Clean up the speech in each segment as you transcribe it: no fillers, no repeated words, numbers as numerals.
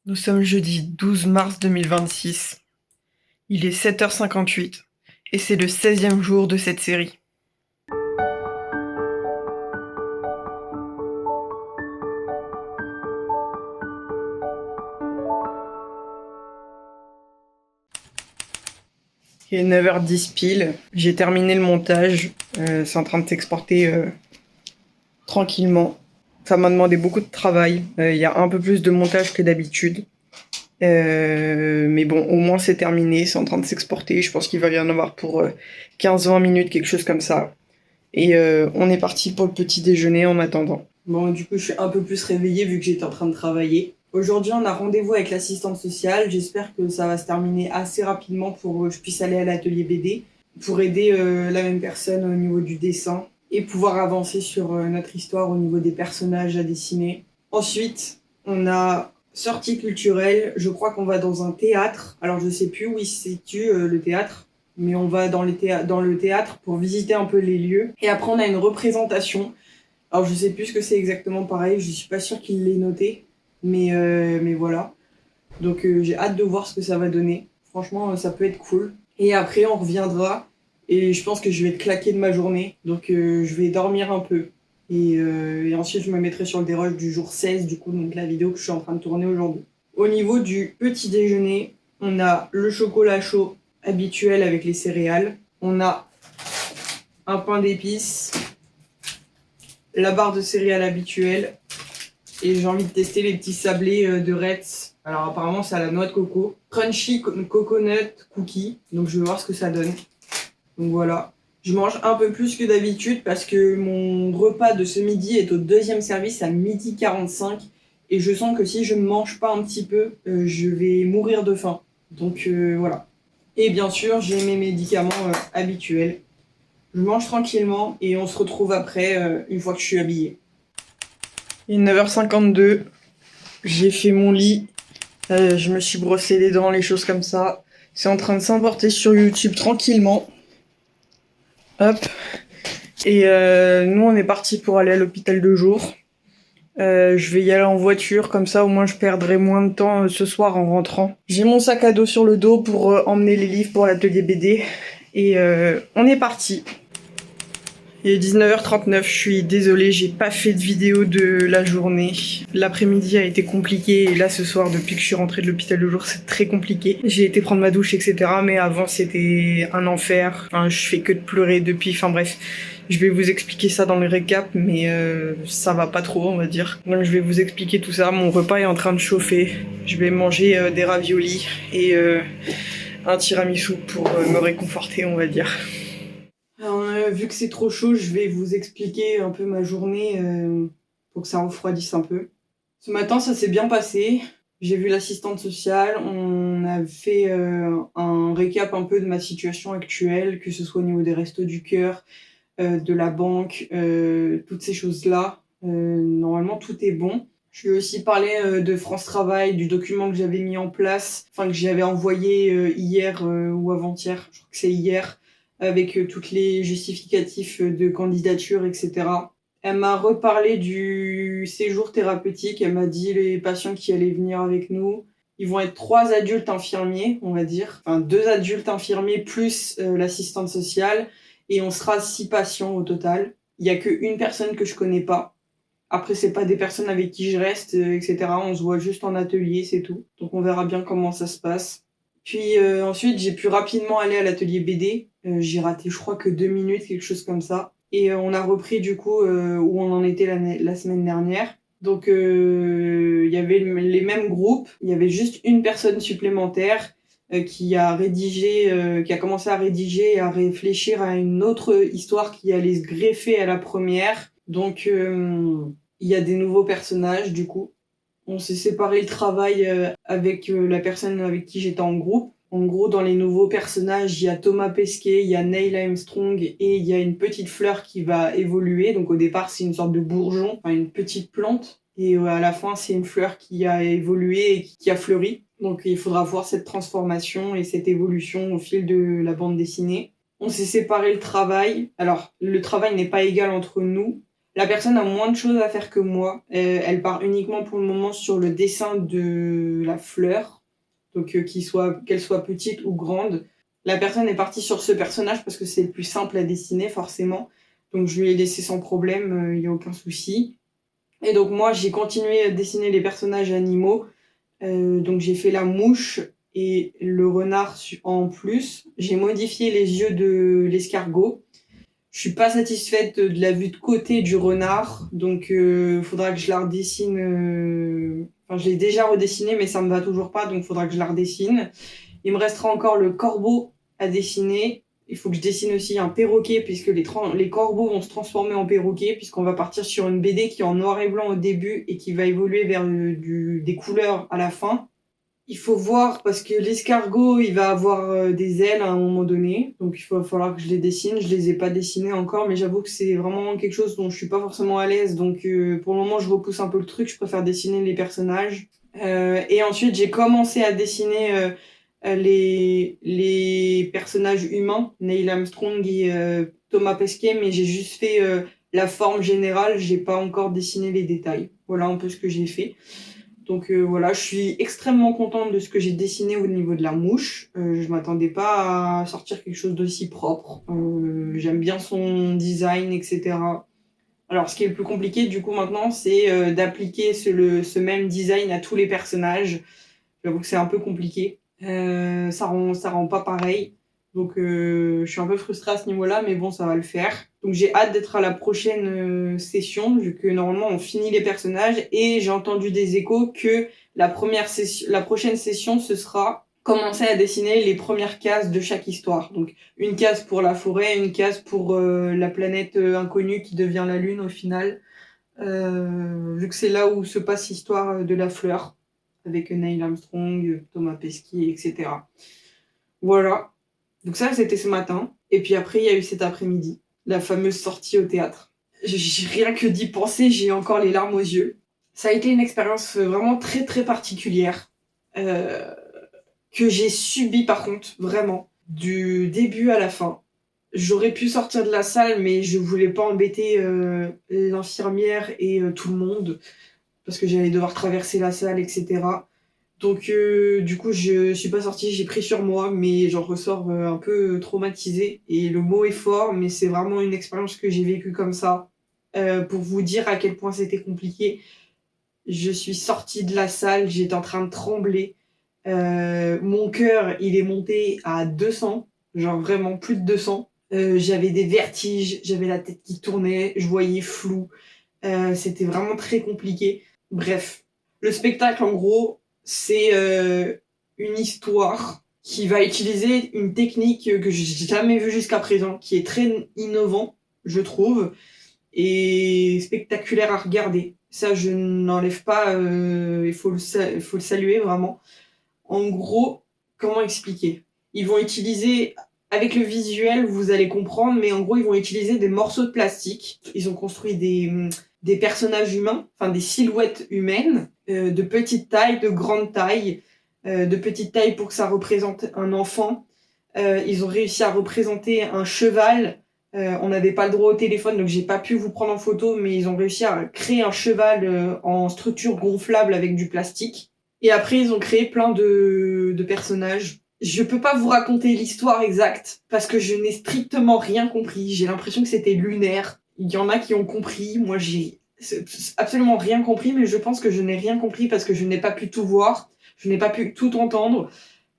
Nous sommes jeudi 12 mars 2026. Il est 7h58 et c'est le 16e jour de cette série. Il est 9h10 pile. J'ai terminé le montage. C'est en train de s'exporter tranquillement. Ça m'a demandé beaucoup de travail. Il y a un peu plus de montage que d'habitude. Mais bon, au moins c'est terminé, c'est en train de s'exporter. Je pense qu'il va y en avoir pour 15-20 minutes, quelque chose comme ça. Et on est parti pour le petit déjeuner en attendant. Bon, du coup, je suis un peu plus réveillée vu que j'étais en train de travailler. Aujourd'hui, on a rendez-vous avec l'assistante sociale. J'espère que ça va se terminer assez rapidement pour que je puisse aller à l'atelier BD pour aider la même personne au niveau du dessin et pouvoir avancer sur notre histoire au niveau des personnages à dessiner. Ensuite, on a sortie culturelle. Je crois qu'on va dans un théâtre. Alors, je sais plus où il se situe le théâtre, mais on va dans le théâtre pour visiter un peu les lieux. Et après, on a une représentation. Alors, je sais plus ce que c'est exactement pareil, je suis pas sûre qu'il l'ait noté, mais voilà. Donc, j'ai hâte de voir ce que ça va donner. Franchement, ça peut être cool. Et après, on reviendra, et je pense que je vais être claquée de ma journée, donc je vais dormir un peu. Et ensuite, je me mettrai sur le dérush du jour 16, du coup, donc la vidéo que je suis en train de tourner aujourd'hui. Au niveau du petit déjeuner, on a le chocolat chaud habituel avec les céréales. On a un pain d'épices, la barre de céréales habituelle. Et j'ai envie de tester les petits sablés de Ritz. Alors apparemment c'est à la noix de coco. Crunchy coconut cookie. Donc je vais voir ce que ça donne. Donc voilà. Je mange un peu plus que d'habitude parce que mon repas de ce midi est au deuxième service à 12h45. Et je sens que si je ne mange pas un petit peu, je vais mourir de faim. Donc voilà. Et bien sûr, j'ai mes médicaments habituels. Je mange tranquillement et on se retrouve après, une fois que je suis habillée. Il est 9h52, j'ai fait mon lit, je me suis brossé les dents, les choses comme ça. C'est en train de s'importer sur YouTube tranquillement. Hop. Et nous, on est parti pour aller à l'hôpital de jour. Je vais y aller en voiture, comme ça au moins je perdrai moins de temps ce soir en rentrant. J'ai mon sac à dos sur le dos pour emmener les livres pour l'atelier BD. Et on est parti. Il est 19h39, je suis désolée, j'ai pas fait de vidéo de la journée. L'après-midi a été compliqué et là ce soir, depuis que je suis rentrée de l'hôpital de jour, c'est très compliqué. J'ai été prendre ma douche, etc. Mais avant c'était un enfer. Enfin, je fais que de pleurer depuis, enfin bref. Je vais vous expliquer ça dans le récap, mais ça va pas trop, on va dire. Donc je vais vous expliquer tout ça. Mon repas est en train de chauffer. Je vais manger des raviolis et un tiramisu pour me réconforter, on va dire. Alors, vu que c'est trop chaud, je vais vous expliquer un peu ma journée pour que ça refroidisse un peu. Ce matin, ça s'est bien passé. J'ai vu l'assistante sociale. On a fait un récap un peu de ma situation actuelle, que ce soit au niveau des Restos du Cœur, de la banque, toutes ces choses-là. Normalement, tout est bon. Je lui ai aussi parlé de France Travail, du document que j'avais mis en place, enfin que j'avais envoyé hier ou avant-hier, je crois que c'est hier, avec toutes les justificatifs de candidature, etc. Elle m'a reparlé du séjour thérapeutique, elle m'a dit les patients qui allaient venir avec nous, ils vont être 3 adultes infirmiers, on va dire, enfin 2 adultes infirmiers plus l'assistante sociale, et on sera 6 patients au total. Il y a qu'une personne que je connais pas. Après, c'est pas des personnes avec qui je reste, etc. On se voit juste en atelier, c'est tout. Donc on verra bien comment ça se passe. Puis ensuite, j'ai pu rapidement aller à l'atelier BD. J'ai raté, je crois, que 2 minutes, quelque chose comme ça. Et on a repris du coup où on en était la semaine dernière. Donc il y avait les mêmes groupes. Il y avait juste une personne supplémentaire qui a rédigé, qui a commencé à rédiger et à réfléchir à une autre histoire qui allait se greffer à la première. Donc il y a des nouveaux personnages du coup. On s'est séparé le travail avec la personne avec qui j'étais en groupe. En gros, dans les nouveaux personnages, il y a Thomas Pesquet, il y a Neil Armstrong et il y a une petite fleur qui va évoluer. Donc au départ, c'est une sorte de bourgeon, enfin une petite plante. Et à la fin, c'est une fleur qui a évolué et qui a fleuri. Donc il faudra voir cette transformation et cette évolution au fil de la bande dessinée. On s'est séparé le travail. Alors, le travail n'est pas égal entre nous. La personne a moins de choses à faire que moi. Elle part uniquement pour le moment sur le dessin de la fleur, donc qu'elle soit petite ou grande. La personne est partie sur ce personnage parce que c'est le plus simple à dessiner forcément. Donc je lui ai laissé sans problème, il n'y a aucun souci. Et donc moi j'ai continué à dessiner les personnages animaux. Donc j'ai fait la mouche et le renard en plus. J'ai modifié les yeux de l'escargot. Je suis pas satisfaite de la vue de côté du renard, donc faudra que je la redessine. Enfin, je l'ai déjà redessiné, mais ça me va toujours pas, donc faudra que je la redessine. Il me restera encore le corbeau à dessiner. Il faut que je dessine aussi un perroquet, puisque les corbeaux vont se transformer en perroquet, puisqu'on va partir sur une BD qui est en noir et blanc au début et qui va évoluer vers des couleurs à la fin. Il faut voir parce que l'escargot, il va avoir des ailes à un moment donné. Donc il va falloir que je les dessine. Je les ai pas dessinées encore, mais j'avoue que c'est vraiment quelque chose dont je suis pas forcément à l'aise. Donc pour le moment, je repousse un peu le truc. Je préfère dessiner les personnages. Et ensuite, j'ai commencé à dessiner les personnages humains, Neil Armstrong et Thomas Pesquet, mais j'ai juste fait la forme générale. J'ai pas encore dessiné les détails. Voilà un peu ce que j'ai fait. Donc voilà, je suis extrêmement contente de ce que j'ai dessiné au niveau de la mouche. Je m'attendais pas à sortir quelque chose d'aussi propre. J'aime bien son design, etc. Alors ce qui est le plus compliqué du coup maintenant, c'est d'appliquer ce même design à tous les personnages. J'avoue que c'est un peu compliqué. Ça rend pas pareil. Donc je suis un peu frustrée à ce niveau-là, mais bon, ça va le faire. Donc j'ai hâte d'être à la prochaine session, vu que normalement on finit les personnages, et j'ai entendu des échos que la prochaine session, ce sera commencer à dessiner les premières cases de chaque histoire. Donc une case pour la forêt, une case pour la planète inconnue qui devient la Lune au final. Vu que c'est là où se passe l'histoire de la fleur, avec Neil Armstrong, Thomas Pesquet, etc. Voilà. Donc ça, c'était ce matin. Et puis après, il y a eu cet après-midi, la fameuse sortie au théâtre. Rien que d'y penser, j'ai encore les larmes aux yeux. Ça a été une expérience vraiment très très particulière, euh, que j'ai subie par contre, vraiment, du début à la fin. J'aurais pu sortir de la salle, mais je voulais pas embêter l'infirmière et tout le monde, parce que j'allais devoir traverser la salle, etc. Donc du coup, je suis pas sortie, j'ai pris sur moi, mais j'en ressors un peu traumatisée. Et le mot est fort, mais c'est vraiment une expérience que j'ai vécue comme ça. Pour vous dire à quel point c'était compliqué, je suis sortie de la salle, j'étais en train de trembler. Mon cœur, il est monté à 200, genre vraiment plus de 200. J'avais des vertiges, j'avais la tête qui tournait, je voyais flou. C'était vraiment très compliqué. Bref, le spectacle, en gros, c'est une histoire qui va utiliser une technique que j'ai jamais vue jusqu'à présent, qui est très innovant, je trouve, et spectaculaire à regarder. Ça, je n'enlève pas, il faut le saluer vraiment. En gros, comment expliquer? Ils vont utiliser, avec le visuel, vous allez comprendre, mais en gros, ils vont utiliser des morceaux de plastique. Ils ont construit des personnages humains, enfin des silhouettes humaines, de petite taille, de grande taille, de petite taille pour que ça représente un enfant. Ils ont réussi à représenter un cheval. On n'avait pas le droit au téléphone, donc j'ai pas pu vous prendre en photo, mais ils ont réussi à créer un cheval en structure gonflable avec du plastique. Et après, ils ont créé plein de personnages. Je peux pas vous raconter l'histoire exacte parce que je n'ai strictement rien compris. J'ai l'impression que c'était lunaire. Il y en a qui ont compris. Moi, j'ai absolument rien compris, mais je pense que je n'ai rien compris parce que je n'ai pas pu tout voir. Je n'ai pas pu tout entendre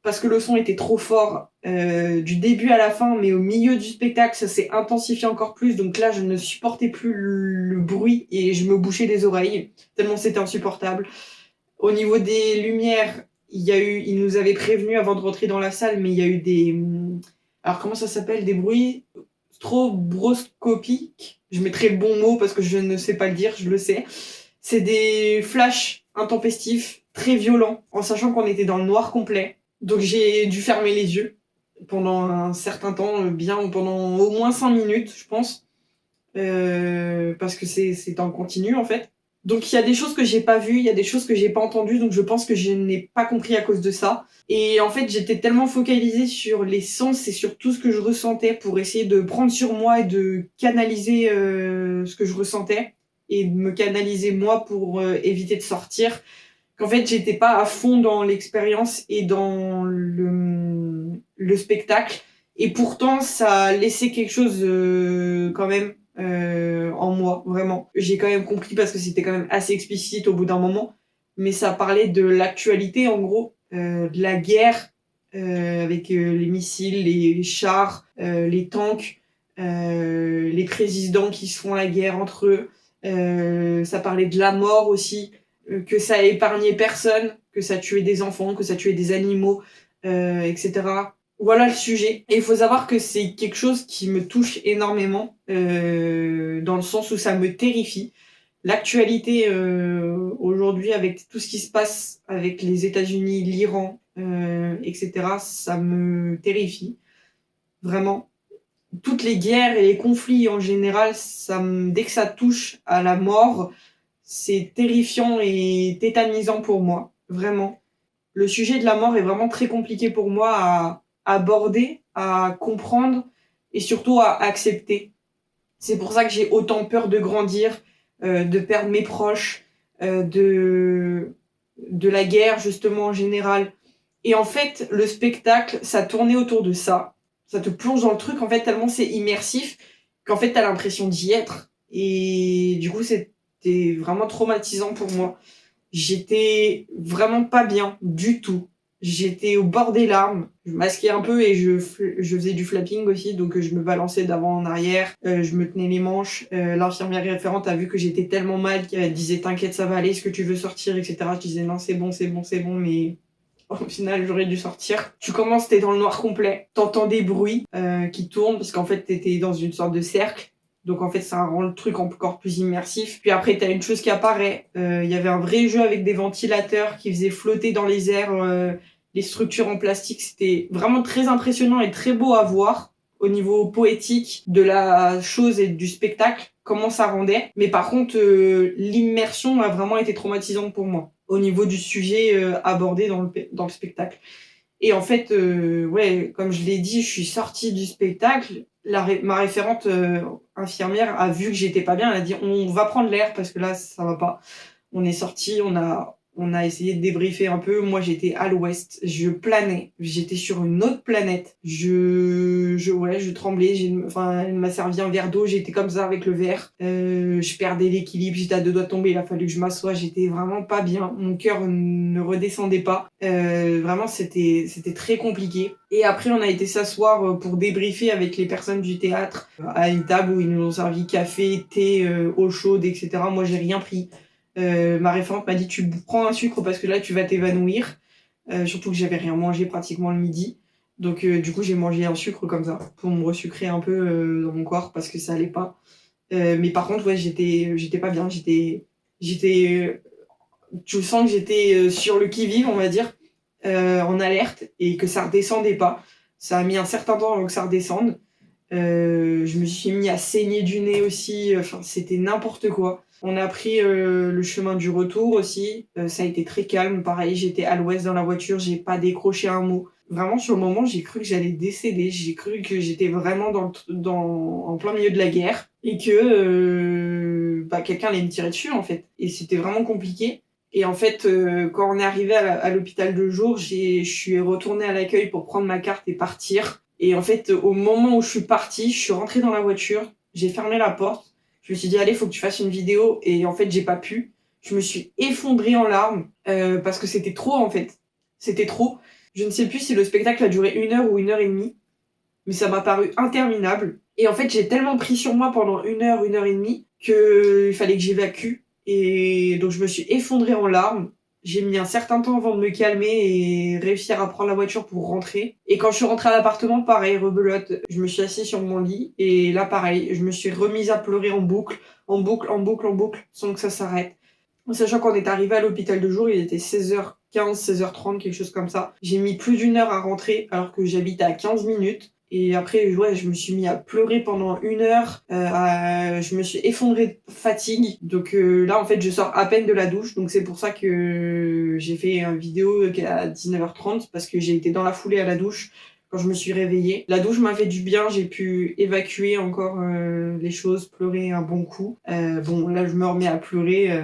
parce que le son était trop fort du début à la fin, mais au milieu du spectacle, ça s'est intensifié encore plus. Donc là, je ne supportais plus le bruit et je me bouchais les oreilles tellement c'était insupportable. Au niveau des lumières, il nous avait prévenu avant de rentrer dans la salle, mais il y a eu alors comment ça s'appelle, des bruits stroboscopiques. Je mettrai le bon mot parce que je ne sais pas le dire, je le sais. C'est des flashs intempestifs, très violents, en sachant qu'on était dans le noir complet. Donc j'ai dû fermer les yeux pendant un certain temps, bien pendant au moins 5 minutes, je pense, parce que c'est en continu en fait. Donc il y a des choses que j'ai pas vues, il y a des choses que j'ai pas entendues, donc je pense que je n'ai pas compris à cause de ça. Et en fait, j'étais tellement focalisée sur les sens et sur tout ce que je ressentais pour essayer de prendre sur moi et de canaliser ce que je ressentais et de me canaliser moi pour éviter de sortir, qu'en fait, j'étais pas à fond dans l'expérience et dans le spectacle. Et pourtant, ça a laissé quelque chose quand même en moi, vraiment. J'ai quand même compris parce que c'était quand même assez explicite au bout d'un moment. Mais ça parlait de l'actualité, en gros, de la guerre avec les missiles, les chars, les tanks, les présidents qui se font la guerre entre eux. Ça parlait de la mort aussi, que ça épargnait personne, que ça tuait des enfants, que ça tuait des animaux, etc. Voilà le sujet. Et il faut savoir que c'est quelque chose qui me touche énormément, dans le sens où ça me terrifie. L'actualité aujourd'hui, avec tout ce qui se passe avec les États-Unis, l'Iran, etc., ça me terrifie. Vraiment. Toutes les guerres et les conflits en général, dès que ça touche à la mort, c'est terrifiant et tétanisant pour moi, vraiment. Le sujet de la mort est vraiment très compliqué pour moi à aborder, à comprendre et surtout à accepter. C'est pour ça que j'ai autant peur de grandir, de perdre mes proches, de la guerre justement en général. Et en fait, le spectacle, ça tournait autour de ça. Ça te plonge dans le truc, en fait, tellement c'est immersif qu'en fait, t'as l'impression d'y être. Et du coup, c'était vraiment traumatisant pour moi. J'étais vraiment pas bien du tout. J'étais au bord des larmes. Je masquais un peu et je faisais du flapping aussi, donc je me balançais d'avant en arrière, je me tenais les manches. L'infirmière référente a vu que j'étais tellement mal qu'elle disait t'inquiète ça va aller, est-ce que tu veux sortir, etc. Je disais non c'est bon, c'est bon, c'est bon, mais au final j'aurais dû sortir. Tu commences, t'es dans le noir complet, t'entends des bruits qui tournent parce qu'en fait t'étais dans une sorte de cercle. Donc en fait, ça rend le truc encore plus immersif. Puis après, t'as une chose qui apparaît. Il y avait un vrai jeu avec des ventilateurs qui faisaient flotter dans les airs les structures en plastique. C'était vraiment très impressionnant et très beau à voir au niveau poétique de la chose et du spectacle, comment ça rendait. Mais par contre, l'immersion a vraiment été traumatisante pour moi au niveau du sujet abordé dans le spectacle. Et en fait, ouais, comme je l'ai dit, je suis sortie du spectacle. Ma référente infirmière a vu que j'étais pas bien. Elle a dit on va prendre l'air parce que là ça va pas. On est sorti, on a essayé de débriefer un peu. Moi, j'étais à l'ouest, je planais, j'étais sur une autre planète. Je tremblais. Elle m'a servi un verre d'eau, j'étais comme ça avec le verre. Je perdais l'équilibre, j'étais à deux doigts de tomber. Il a fallu que je m'assoie, j'étais vraiment pas bien. Mon cœur ne redescendait pas. Vraiment, c'était très compliqué. Et après, on a été s'asseoir pour débriefer avec les personnes du théâtre à une table où ils nous ont servi café, thé, eau chaude, etc. Moi, j'ai rien pris. Ma référente m'a dit tu prends un sucre parce que là tu vas t'évanouir. Surtout que j'avais rien mangé pratiquement le midi. Donc du coup j'ai mangé un sucre comme ça pour me resucrer un peu dans mon corps parce que ça allait pas. Mais par contre ouais j'étais pas bien. J'étais tu sens que j'étais sur le qui-vive on va dire, en alerte et que ça redescendait pas. Ça a mis un certain temps avant que ça redescende. Je me suis mis à saigner du nez aussi, enfin c'était n'importe quoi. On a pris le chemin du retour aussi, ça a été très calme, pareil j'étais à l'ouest dans la voiture, j'ai pas décroché un mot. Vraiment sur le moment j'ai cru que j'allais décéder, j'ai cru que j'étais vraiment en plein milieu de la guerre et que quelqu'un allait me tirer dessus en fait. Et c'était vraiment compliqué. Et en fait, quand on est arrivé à l'hôpital de jour, je suis retournée à l'accueil pour prendre ma carte et partir. Et en fait, au moment où je suis partie, je suis rentrée dans la voiture, j'ai fermé la porte. Je me suis dit, allez, faut que tu fasses une vidéo. Et en fait, j'ai pas pu. Je me suis effondrée en larmes parce que c'était trop, en fait. C'était trop. Je ne sais plus si le spectacle a duré 1 heure ou 1 heure et demie, mais ça m'a paru interminable. Et en fait, j'ai tellement pris sur moi pendant 1 heure et demie, qu'il fallait que j'évacue. Et donc, je me suis effondrée en larmes. J'ai mis un certain temps avant de me calmer et réussir à prendre la voiture pour rentrer. Et quand je suis rentrée à l'appartement, pareil, rebelote. Je me suis assise sur mon lit et là, pareil, je me suis remise à pleurer en boucle, en boucle, en boucle, en boucle, sans que ça s'arrête. En sachant qu'on est arrivé à l'hôpital de jour, il était 16h15, 16h30, quelque chose comme ça. J'ai mis plus d'1 heure à rentrer alors que j'habite à 15 minutes. Et après, ouais, je me suis mis à pleurer pendant 1 heure. Je me suis effondrée de fatigue. Donc là, en fait, je sors à peine de la douche. Donc c'est pour ça que j'ai fait une vidéo à 19h30 parce que j'ai été dans la foulée à la douche quand je me suis réveillée. La douche m'a fait du bien. J'ai pu évacuer encore les choses, pleurer un bon coup. Bon, là, je me remets à pleurer.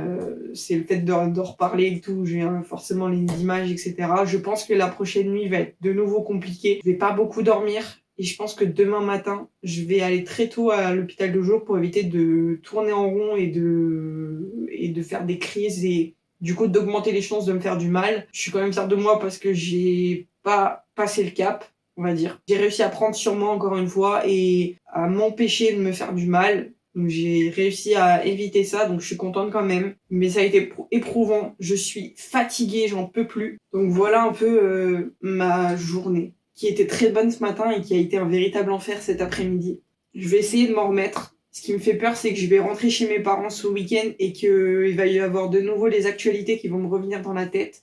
C'est le fait de reparler et tout. J'ai forcément les images, etc. Je pense que la prochaine nuit va être de nouveau compliquée. Je vais pas beaucoup dormir. Et je pense que demain matin, je vais aller très tôt à l'hôpital de jour pour éviter de tourner en rond et de faire des crises et du coup d'augmenter les chances de me faire du mal. Je suis quand même fière de moi parce que j'ai pas passé le cap, on va dire. J'ai réussi à prendre sur moi encore une fois et à m'empêcher de me faire du mal. Donc j'ai réussi à éviter ça, donc je suis contente quand même. Mais ça a été éprouvant, je suis fatiguée, j'en peux plus. Donc voilà un peu ma journée, qui était très bonne ce matin et qui a été un véritable enfer cet après-midi. Je vais essayer de m'en remettre. Ce qui me fait peur, c'est que je vais rentrer chez mes parents ce week-end et qu'il va y avoir de nouveau les actualités qui vont me revenir dans la tête.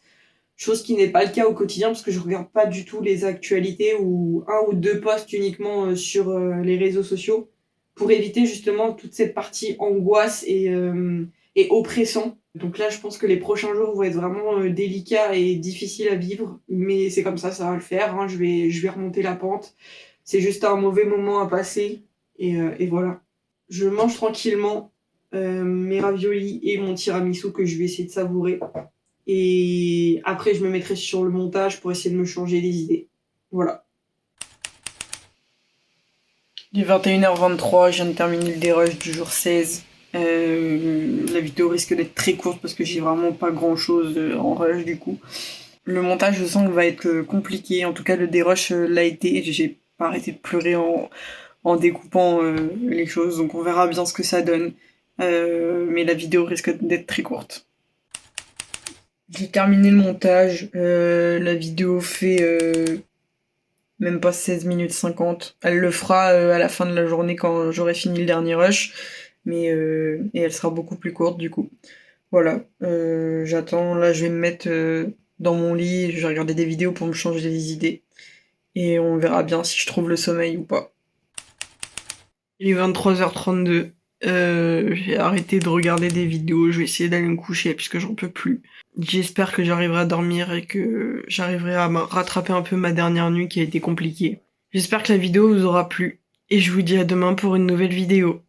Chose qui n'est pas le cas au quotidien parce que je regarde pas du tout les actualités ou 1 ou 2 posts uniquement sur les réseaux sociaux pour éviter justement toute cette partie angoisse et oppressant. Donc là, je pense que les prochains jours vont être vraiment délicats et difficiles à vivre, mais c'est comme ça va le faire. Hein. Je vais remonter la pente. C'est juste un mauvais moment à passer et voilà. Je mange tranquillement mes raviolis et mon tiramisu que je vais essayer de savourer. Et après, je me mettrai sur le montage pour essayer de me changer les idées. Voilà. Il est 21h23, je viens de terminer le dérush du jour 16. La vidéo risque d'être très courte parce que j'ai vraiment pas grand chose en rush du coup. Le montage, je sens qu'il va être compliqué. En tout cas, le dérush l'a été. J'ai pas arrêté de pleurer en découpant les choses. Donc on verra bien ce que ça donne. Mais la vidéo risque d'être très courte. J'ai terminé le montage. La vidéo fait même pas 16 minutes 50. Elle le fera à la fin de la journée quand j'aurai fini le dernier rush. Mais et elle sera beaucoup plus courte du coup. Voilà. J'attends. Là, je vais me mettre dans mon lit. Je vais regarder des vidéos pour me changer les idées. Et on verra bien si je trouve le sommeil ou pas. Il est 23h32. J'ai arrêté de regarder des vidéos. Je vais essayer d'aller me coucher puisque j'en peux plus. J'espère que j'arriverai à dormir et que j'arriverai à rattraper un peu ma dernière nuit qui a été compliquée. J'espère que la vidéo vous aura plu. Et je vous dis à demain pour une nouvelle vidéo.